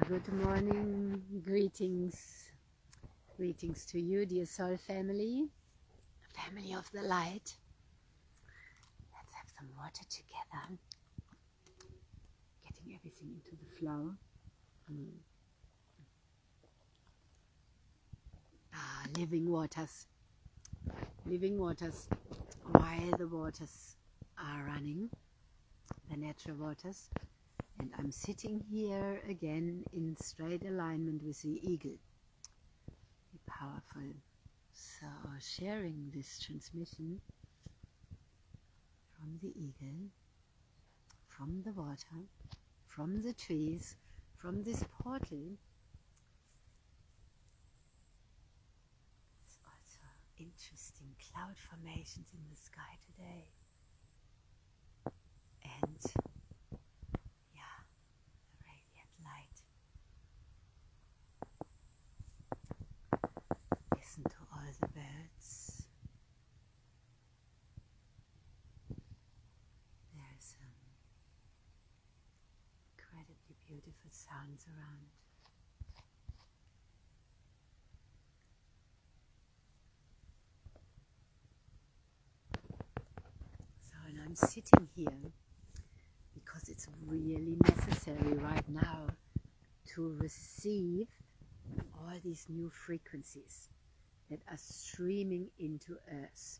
Good morning, greetings to you, dear soul family, family of the light. Let's have some water together, getting everything into the flow. Living waters, while the waters are running, the natural waters. And I'm sitting here again in straight alignment with the eagle. Be powerful. So sharing this transmission from the eagle, from the water, from the trees, from this portal. There's also interesting cloud formations in the sky today. And listen to all the birds. There's incredibly beautiful sounds around. So, and I'm sitting here because it's really necessary right now to receive all these new frequencies that are streaming into Earth,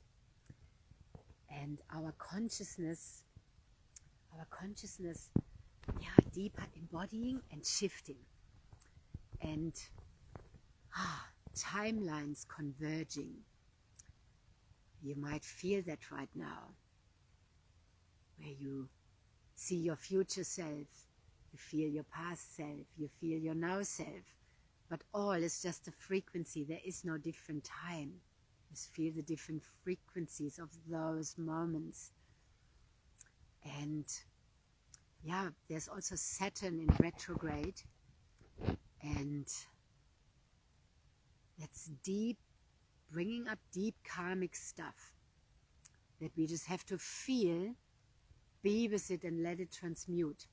and our consciousness, deeper embodying and shifting, and timelines converging. You might feel that right now, where you see your future self, you feel your past self, you feel your now self. But all is just a frequency. There is no different time. Just feel the different frequencies of those moments. And yeah, there's also Saturn in retrograde. And that's deep, bringing up deep karmic stuff that we just have to feel, be with it and let it transmute.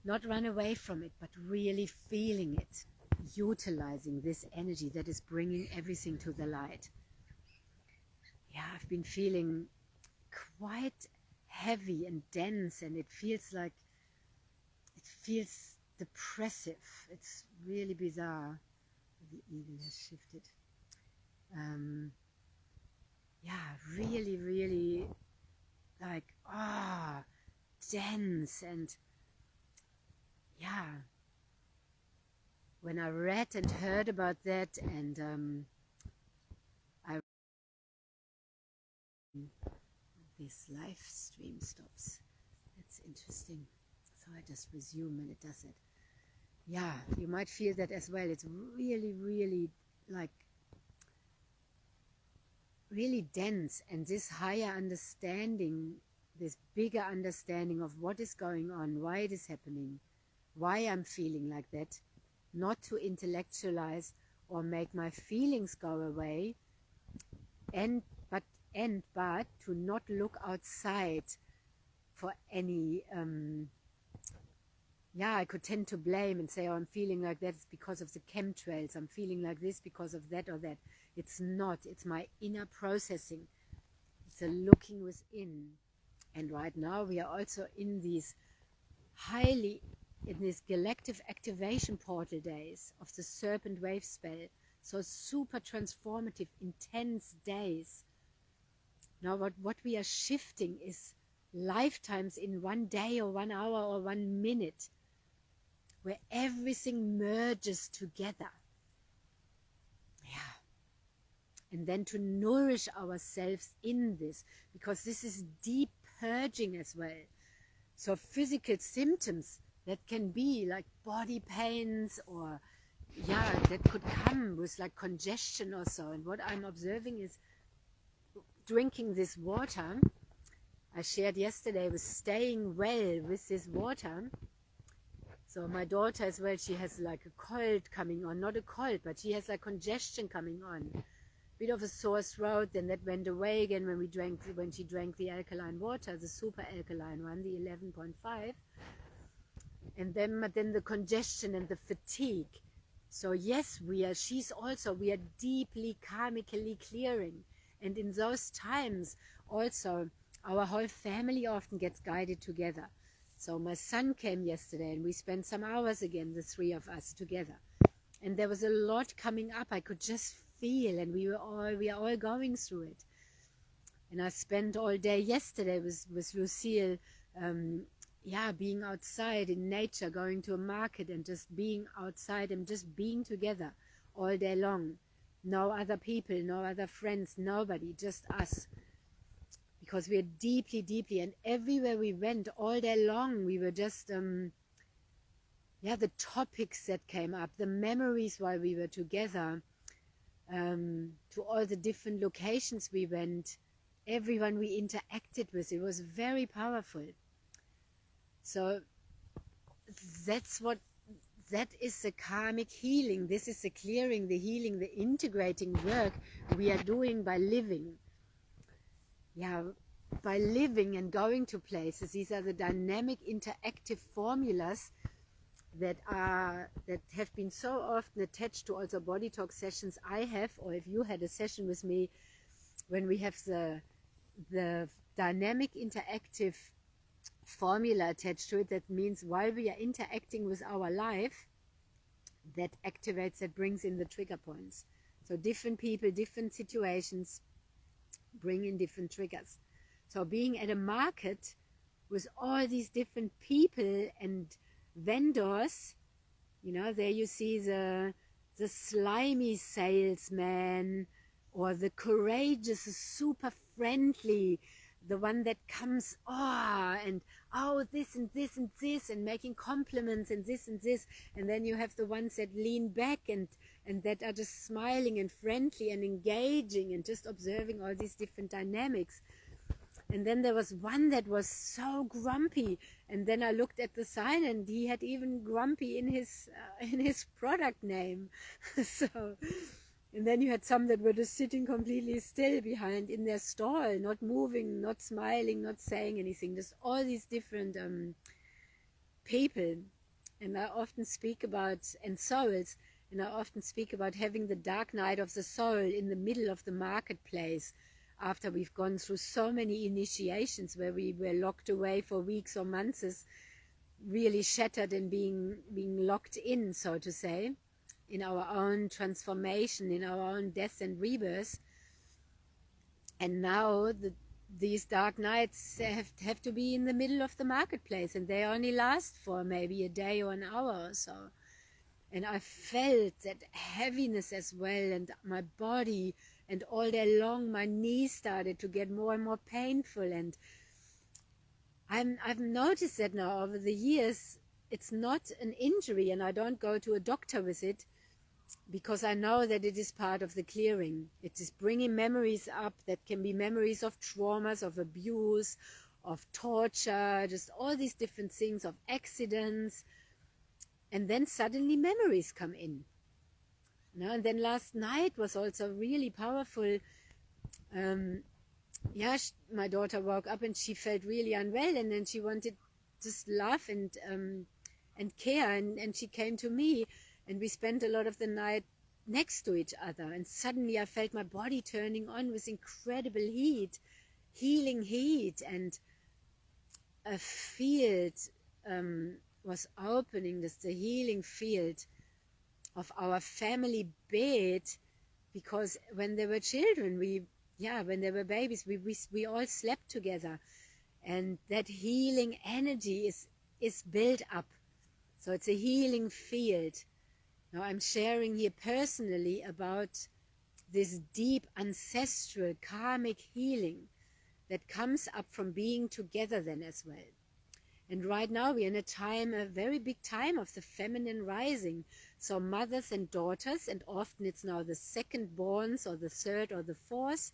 Not run away from it, but really feeling it, utilizing this energy that is bringing everything to the light. Yeah, I've been feeling quite heavy and dense, and it feels depressive. It's really bizarre. The eagle has shifted. Really like, dense. And yeah, when I read and heard about that, and this live stream stops. That's interesting. So I just resume and it does it. Yeah, you might feel that as well. It's really dense, and this higher understanding, this bigger understanding of what is going on, why it is happening, why I'm feeling like that, not to intellectualize or make my feelings go away, but to not look outside for any, I could tend to blame and say, oh, I'm feeling like that, it's because of the chemtrails, I'm feeling like this because of that or that. It's not, it's my inner processing. It's a looking within. And right now we are also in these galactic activation portal days of the Serpent Wavespell. So super transformative, intense days. Now what we are shifting is lifetimes in 1 day or 1 hour or 1 minute, where everything merges together. Yeah. And then to nourish ourselves in this, because this is deep purging as well. So physical symptoms that can be like body pains, or that could come with like congestion or so. And what I'm observing is drinking this water. I shared yesterday with staying well with this water. So my daughter as well, she has like a cold coming on, not a cold, but she has like congestion coming on. Bit of a sore throat, then that went away again when she drank the alkaline water, the super alkaline one, the 11.5. and then the congestion and the fatigue. So yes, we are deeply karmically clearing, and in those times also our whole family often gets guided together. So my son came yesterday and we spent some hours again, the three of us together, and there was a lot coming up. I could just feel, and we are all going through it. And I spent all day yesterday with Lucille, being outside in nature, going to a market and just being outside and just being together all day long. No other people, no other friends, nobody, just us. Because we are deeply, deeply, and everywhere we went all day long, we were just, the topics that came up, the memories while we were together, to all the different locations we went, everyone we interacted with, it was very powerful. So that is the karmic healing. This is the clearing, the healing, the integrating work we are doing by living. By living and going to places. These are the dynamic interactive formulas that have been so often attached to also body talk sessions I have, or if you had a session with me, when we have the dynamic interactive formula attached to it. That means while we are interacting with our life, that activates, that brings in the trigger points. So different people, different situations bring in different triggers. So being at a market with all these different people and vendors, there you see the slimy salesman, or the courageous, super friendly, the one that comes, this and this and this, and making compliments and this and this. And then you have the ones that lean back and that are just smiling and friendly and engaging and just observing all these different dynamics. And then there was one that was so grumpy, and then I looked at the sign and he had even grumpy in his product name. So, and then you had some that were just sitting completely still behind in their stall, not moving, not smiling, not saying anything. Just all these different people. And I often speak about, and souls, and I often speak about having the dark night of the soul in the middle of the marketplace, after we've gone through so many initiations where we were locked away for weeks or months, really shattered and being locked in, so to say, in our own transformation, in our own death and rebirth. And now these dark nights have to be in the middle of the marketplace, and they only last for maybe a day or an hour or so. And I felt that heaviness as well, and my body, and all day long my knees started to get more and more painful. And I've noticed that now over the years, it's not an injury, and I don't go to a doctor with it, because I know that it is part of the clearing. It is bringing memories up that can be memories of traumas, of abuse, of torture, just all these different things, of accidents. And then suddenly memories come in. And then last night was also really powerful. My daughter woke up and she felt really unwell, and then she wanted just love and care, and she came to me, and we spent a lot of the night next to each other. And suddenly I felt my body turning on with incredible heat, healing heat, and a field was opening, the healing field of our family bed. Because when they were children, when they were babies, we all slept together, and that healing energy is built up. So it's a healing field. Now I'm sharing here personally about this deep ancestral karmic healing that comes up from being together then as well. And right now we're in a very big time of the feminine rising. So mothers and daughters, and often it's now the second-borns or the third or the fourth,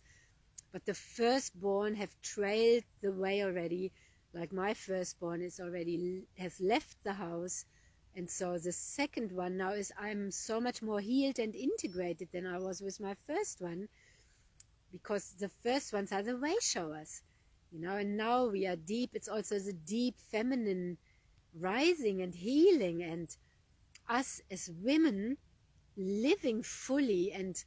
but the firstborn have trailed the way already. Like my firstborn has left the house. And so the second one now I'm so much more healed and integrated than I was with my first one, because the first ones are the way showers. And now we are deep. It's also the deep feminine rising and healing, and us as women living fully and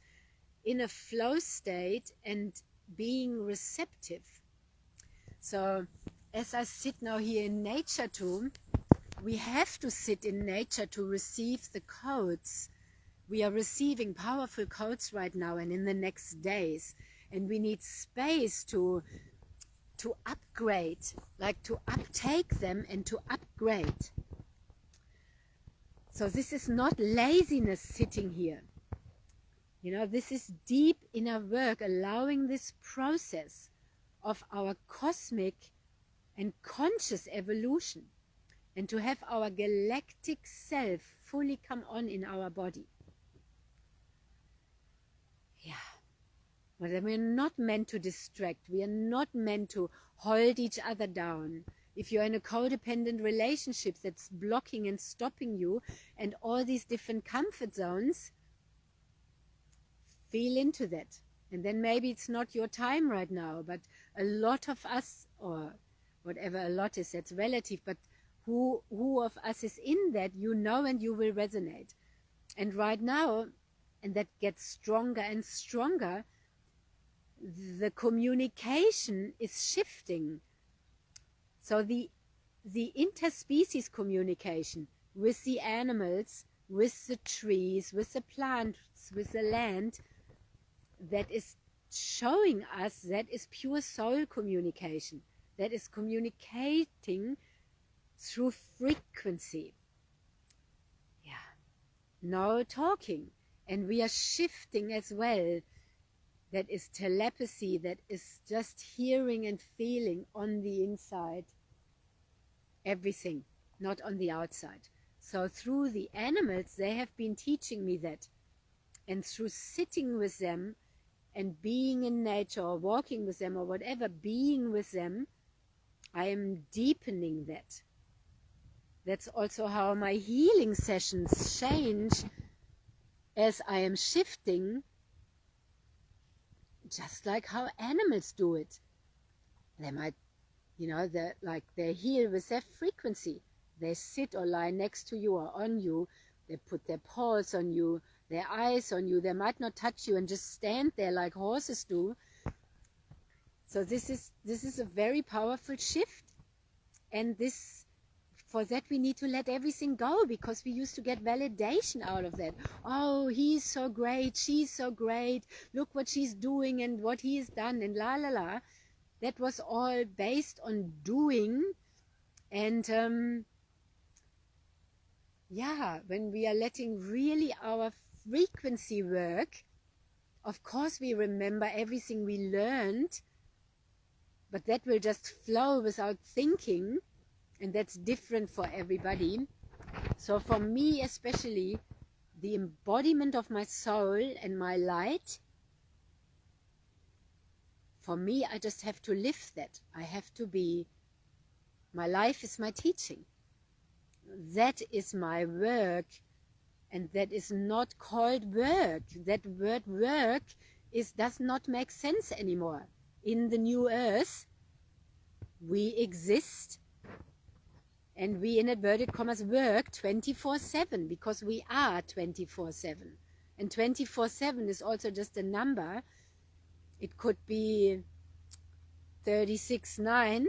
in a flow state and being receptive. So as I sit now here in nature too, we have to sit in nature to receive the codes. We are receiving powerful codes right now and in the next days, and we need space to upgrade, like to uptake them and to upgrade. So this is not laziness sitting here. You know, this is deep inner work, allowing this process of our cosmic and conscious evolution, and to have our galactic self fully come on in our body. Yeah. But we're not meant to distract. We are not meant to hold each other down. If you're in a codependent relationship that's blocking and stopping you, and all these different comfort zones, feel into that. And then maybe it's not your time right now, but a lot of us, or whatever a lot is, that's relative, but who of us is in that, you know, and you will resonate. And right now, and that gets stronger and stronger, the communication is shifting. So the interspecies communication with the animals, with the trees, with the plants, with the land, that is showing us that is pure soul communication. That is communicating through frequency. Yeah. No talking. And we are shifting as well. That is telepathy, that is just hearing and feeling on the inside. Everything, not on the outside. So through the animals, they have been teaching me that. And through sitting with them and being in nature, or walking with them, or whatever, being with them, I am deepening that. That's also how my healing sessions change as I am shifting, just like how animals do it. They might, you know, they heal with their frequency. They sit or lie next to you or on you. They put their paws on you, their eyes on you. They might not touch you and just stand there like horses do. So this is a very powerful shift. And for that we need to let everything go, because we used to get validation out of that. Oh, he's so great, she's so great, look what she's doing and what he's done, and la la la. That was all based on doing. And yeah, when we are letting really our frequency work, of course we remember everything we learned, but that will just flow without thinking. And that's different for everybody. So for me especially, the embodiment of my soul and my light, for me, I just have to live that. I have to be, my life is my teaching. That is my work, and that is not called work. That word work does not make sense anymore. In the new earth, we exist, and we, in inverted commas, work 24/7, because we are 24/7. And 24/7 is also just a number. It could be 36/9,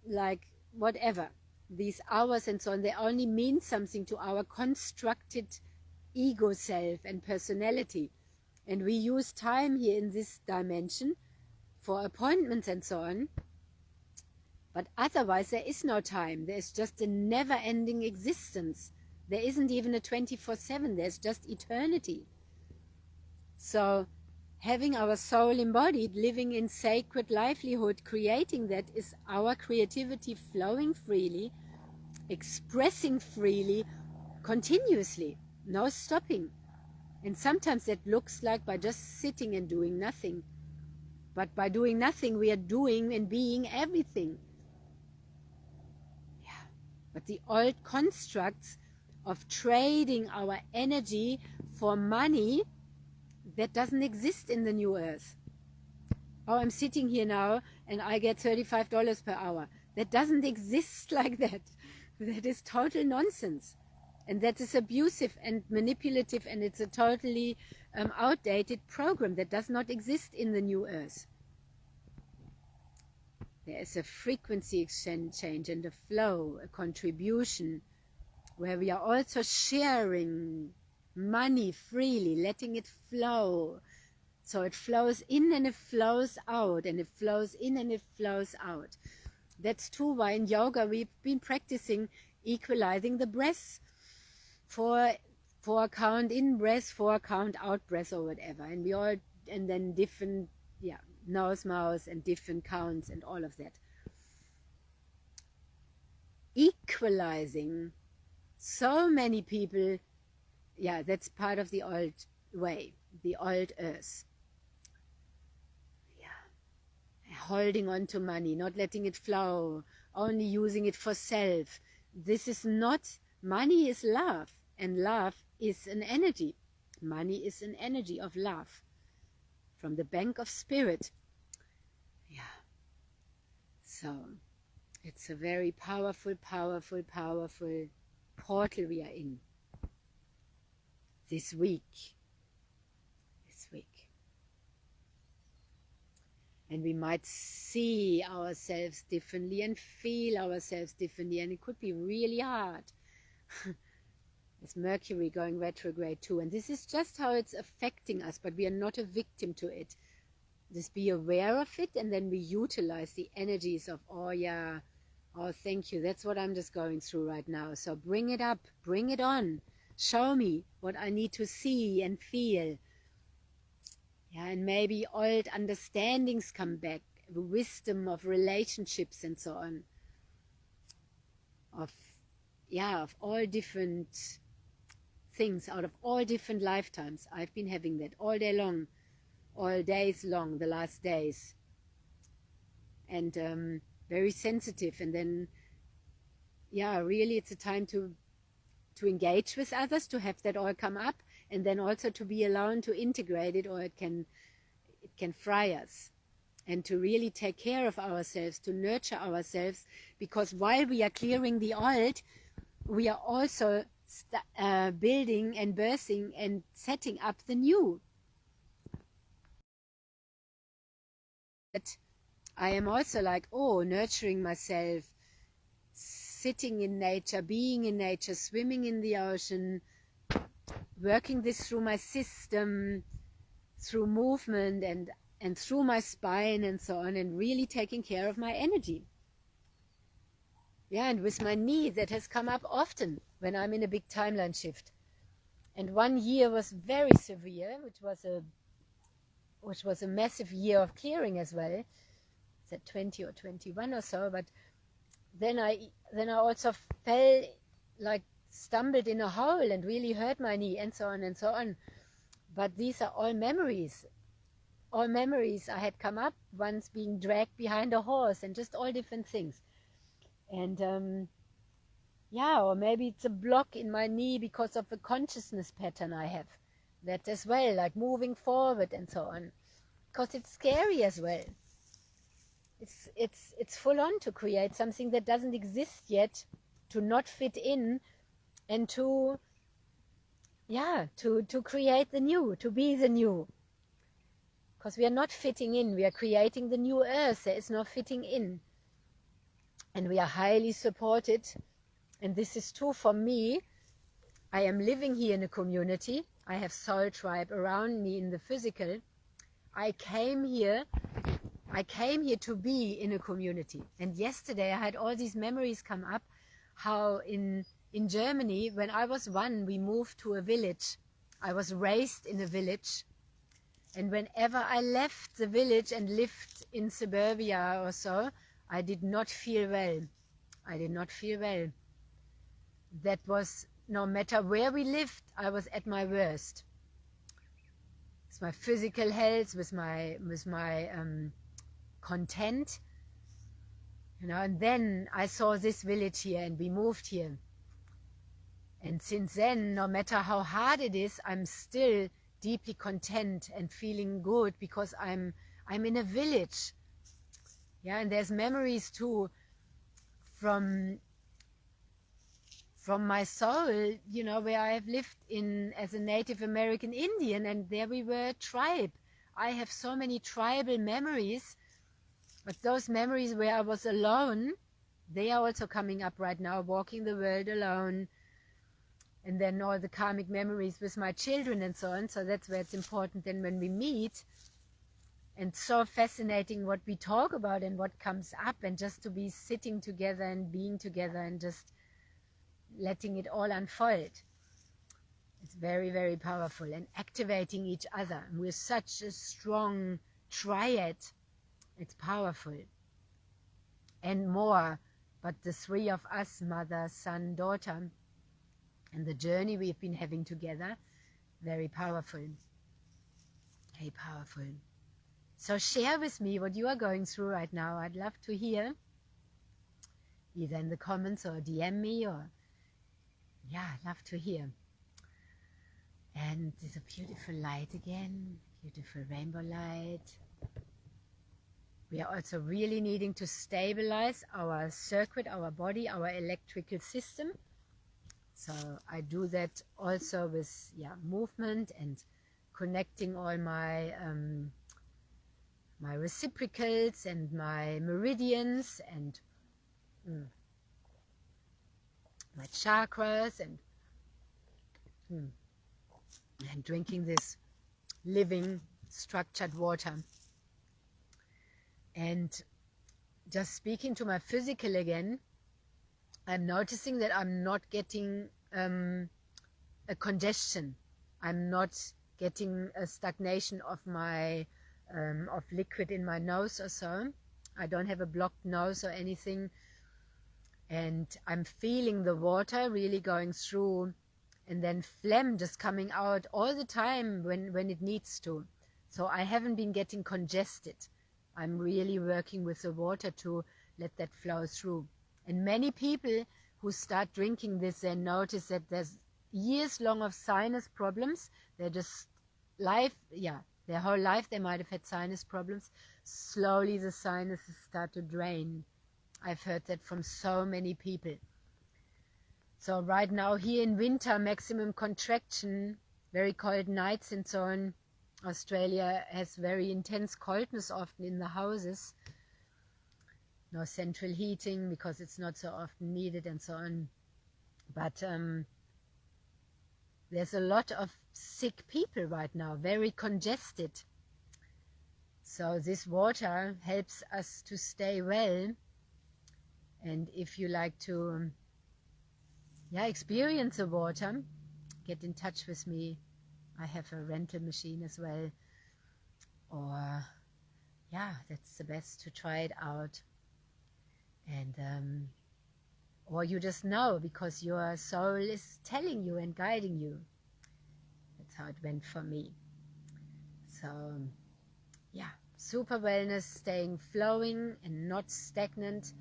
like whatever. These hours and so on, they only mean something to our constructed ego self and personality. And we use time here in this dimension for appointments and so on. But otherwise there is no time. There's just a never-ending existence. There isn't even a 24/7. There's just eternity. So having our soul embodied, living in sacred livelihood, creating that, is our creativity flowing freely, expressing freely, continuously, no stopping. And sometimes that looks like by just sitting and doing nothing. But by doing nothing, we are doing and being everything. Yeah. But the old constructs of trading our energy for money, that doesn't exist in the new earth. Oh, I'm sitting here now and I get $35 per hour. That doesn't exist like that. that is total nonsense. And that is abusive and manipulative, and it's a totally outdated program that does not exist in the new earth. There is a frequency exchange and a flow, a contribution, where we are also sharing money freely, letting it flow. So it flows in and it flows out, and it flows in and it flows out. That's too why in yoga we've been practicing equalizing the breaths. 4 count in breath, 4 count out breath, or whatever, and we all, and then different, nose, mouth, and different counts and all of that. Equalizing so many people, that's part of the old way, the old earth. Holding on to money, not letting it flow, only using it for self. This is not, money is love. And love is an energy. Money is an energy of love from the bank of spirit. So it's a very powerful, powerful, powerful portal we are in this week. And we might see ourselves differently and feel ourselves differently, and it could be really hard. It's Mercury going retrograde too, and this is just how it's affecting us, but we are not a victim to it. Just be aware of it, and then we utilize the energies of, oh thank you, that's what I'm just going through right now. So bring it up, bring it on, show me what I need to see and feel. And maybe old understandings come back, the wisdom of relationships and so on, of all different things out of all different lifetimes. I've been having that all day long, all days long, the last days, and very sensitive. And then really it's a time to engage with others, to have that all come up, and then also to be allowed to integrate it, or it can fry us. And to really take care of ourselves, to nurture ourselves, because while we are clearing the old, we are also building and birthing and setting up the new. But I am also like, nurturing myself, sitting in nature, being in nature, swimming in the ocean, working this through my system, through movement and through my spine and so on, and really taking care of my energy. And with my knee, that has come up often when I'm in a big timeline shift. And one year was very severe, which was a massive year of clearing as well. It's at 20 or 21 or so, but then I also fell, like stumbled in a hole and really hurt my knee and so on and so on. But these are all memories I had come up, once being dragged behind a horse, and just all different things. And or maybe it's a block in my knee because of a consciousness pattern I have, that as well, like moving forward and so on, because it's scary as well. It's full on to create something that doesn't exist yet, to not fit in, and to create the new, to be the new. Because we are not fitting in, we are creating the new earth. There is no fitting in. And we are highly supported. And this is true for me. I am living here in a community. I have soul tribe around me in the physical. I came here to be in a community. And yesterday I had all these memories come up, how in Germany, when I was 1, we moved to a village. I was raised in a village. And whenever I left the village and lived in suburbia or so, I did not feel well. That was, no matter where we lived, I was at my worst. With my physical health, with my content, and then I saw this village here and we moved here. And since then, no matter how hard it is, I'm still deeply content and feeling good, because I'm in a village. And there's memories too from from my soul, you know, where I have lived in as a Native American Indian, and there we were a tribe. I have so many tribal memories, but those memories where I was alone, they are also coming up right now, walking the world alone, and then all the karmic memories with my children and so on. So that's where it's important then when we meet, and so fascinating what we talk about and what comes up, and just to be sitting together and being together and just letting it all unfold. It's very, very powerful, and activating each other. We're such a strong triad. It's powerful. And more, but the three of us, mother, son, daughter, and the journey we've been having together, very powerful. Very powerful. So share with me what you are going through right now. I'd love to hear, either in the comments or DM me, or yeah, I'd love to hear. And there's a beautiful light again, beautiful rainbow light. We are also really needing to stabilize our circuit, our body, our electrical system. So I do that also with movement and connecting all my my reciprocals and my meridians and my chakras, and drinking this living structured water. And just speaking to my physical again, I'm noticing that I'm not getting a congestion. I'm not getting a stagnation of my of liquid in my nose or so. I don't have a blocked nose or anything, and I'm feeling the water really going through, and then phlegm just coming out all the time when it needs to. So I haven't been getting congested. I'm really working with the water to let that flow through. And many people who start drinking this, they notice that there's years long of sinus problems. They're just their whole life they might have had sinus problems. Slowly the sinuses start to drain. I've heard that from so many people. So right now here in winter, maximum contraction, very cold nights and so on. Australia has very intense coldness often in the houses. No central heating because it's not so often needed and so on. But there's a lot of sick people right now, very congested. So this water helps us to stay well. And if you like to experience the water, get in touch with me. I have a rental machine as well. Or that's the best to try it out. And or you just know because your soul is telling you and guiding you. That's how it went for me. So super wellness, staying flowing and not stagnant.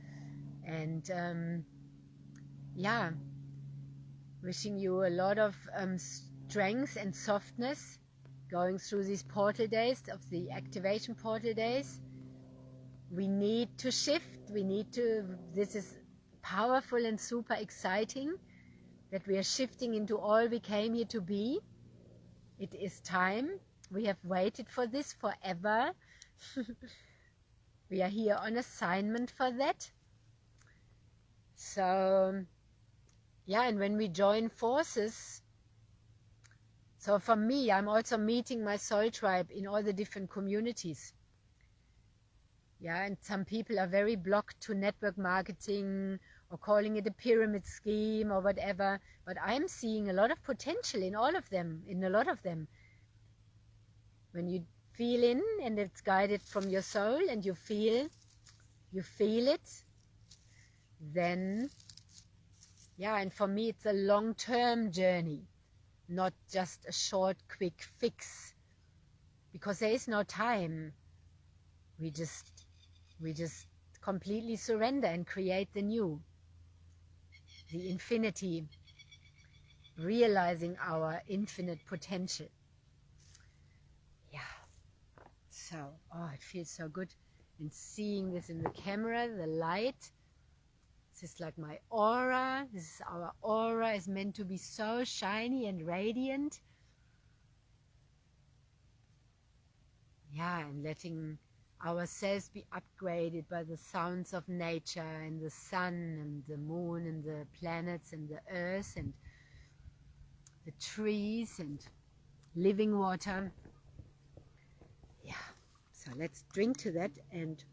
And wishing you a lot of strength and softness going through these portal days, of the activation portal days. We need to shift. This is powerful and super exciting that we are shifting into all we came here to be. It is time. We have waited for this forever. We are here on assignment for that. So and when we join forces, so for me, I'm also meeting my soul tribe in all the different communities. And some people are very blocked to network marketing or calling it a pyramid scheme or whatever. But I'm seeing a lot of potential in all of them, in a lot of them. When you feel in and it's guided from your soul and you feel it, then and for me it's a long-term journey, not just a short, quick fix, because there is no time. We just completely surrender and create the new, the infinity, realizing our infinite potential. So, it feels so good. And seeing this in the camera, the light, it's This is like my aura. This is our aura, is meant to be so shiny and radiant. Yeah, and letting ourselves be upgraded by the sounds of nature and the sun and the moon and the planets and the earth and the trees and living water. Yeah, so let's drink to that and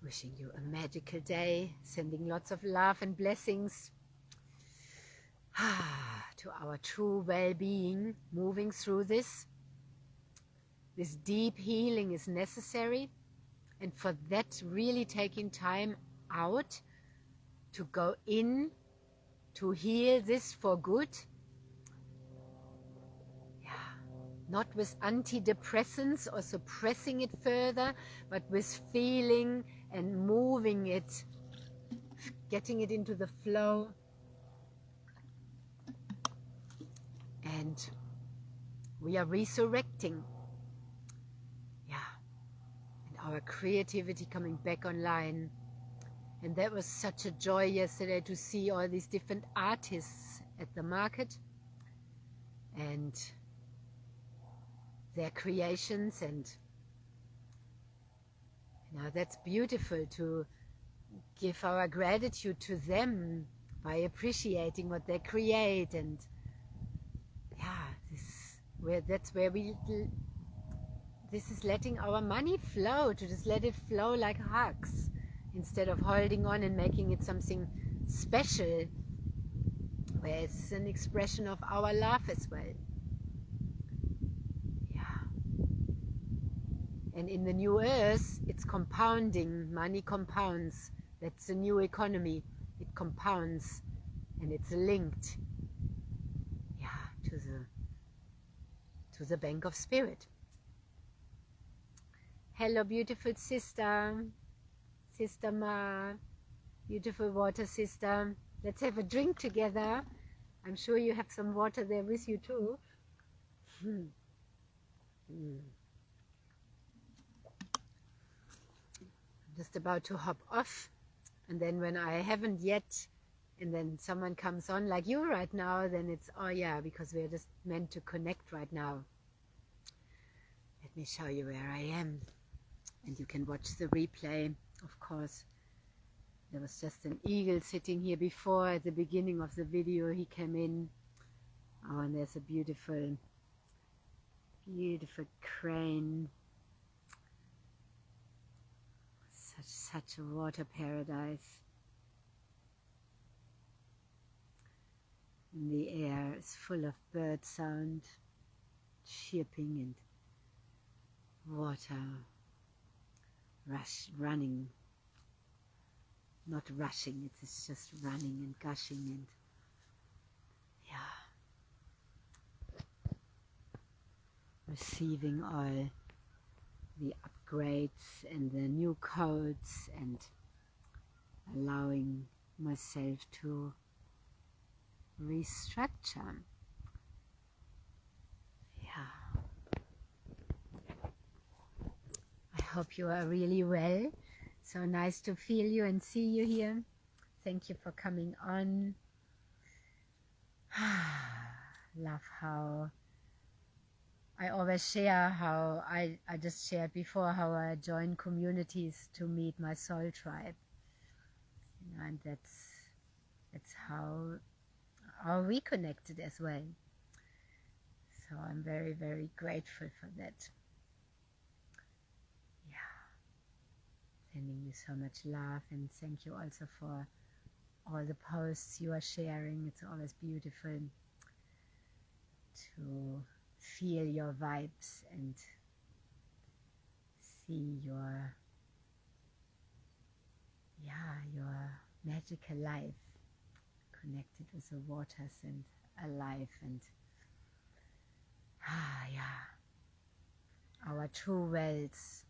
wishing you a magical day, sending lots of love and blessings to our true well-being, moving through this. This deep healing is necessary, and for that really taking time out to go in, to heal this for good. Yeah, not with antidepressants or suppressing it further, but with feeling and moving it, getting it into the flow. And we are resurrecting. Yeah. And our creativity coming back online. And that was such a joy yesterday to see all these different artists at the market and their creations. And that's beautiful, to give our gratitude to them by appreciating what they create. And that's where this is letting our money flow, to just let it flow like hugs instead of holding on and making it something special, where it's an expression of our love as well. And in the new earth, it's compounding. Money compounds. That's the new economy. It compounds, and it's linked, to the bank of spirit. Hello, beautiful sister, Sister Ma, beautiful water sister. Let's have a drink together. I'm sure you have some water there with you too. Just about to hop off, and then when I haven't yet, and then someone comes on like you right now, then it's, oh yeah, because we're just meant to connect right now. Let me show you where I am, and you can watch the replay, of course. There was just an eagle sitting here before at the beginning of the video. He came in. Oh, and there's a beautiful, beautiful crane. Such a water paradise. And the air is full of bird sound, chirping, and water running. Not rushing, it's just running and gushing, and receiving all the upgrades and the new codes, and allowing myself to restructure. I hope you are really well. So nice to feel you and see you here. Thank you for coming on. Love how I always share how I just shared before how I join communities to meet my soul tribe. And that's how we connected as well. So I'm very, very grateful for that. Sending you so much love, and thank you also for all the posts you are sharing. It's always beautiful to feel your vibes and see your magical life connected with the waters and alive, and our true wells,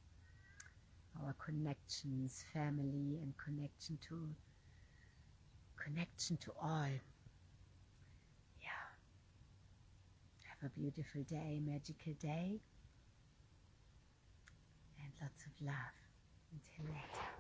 our connections, family, and connection to all. Have a beautiful day, magical day, and lots of love. Until later.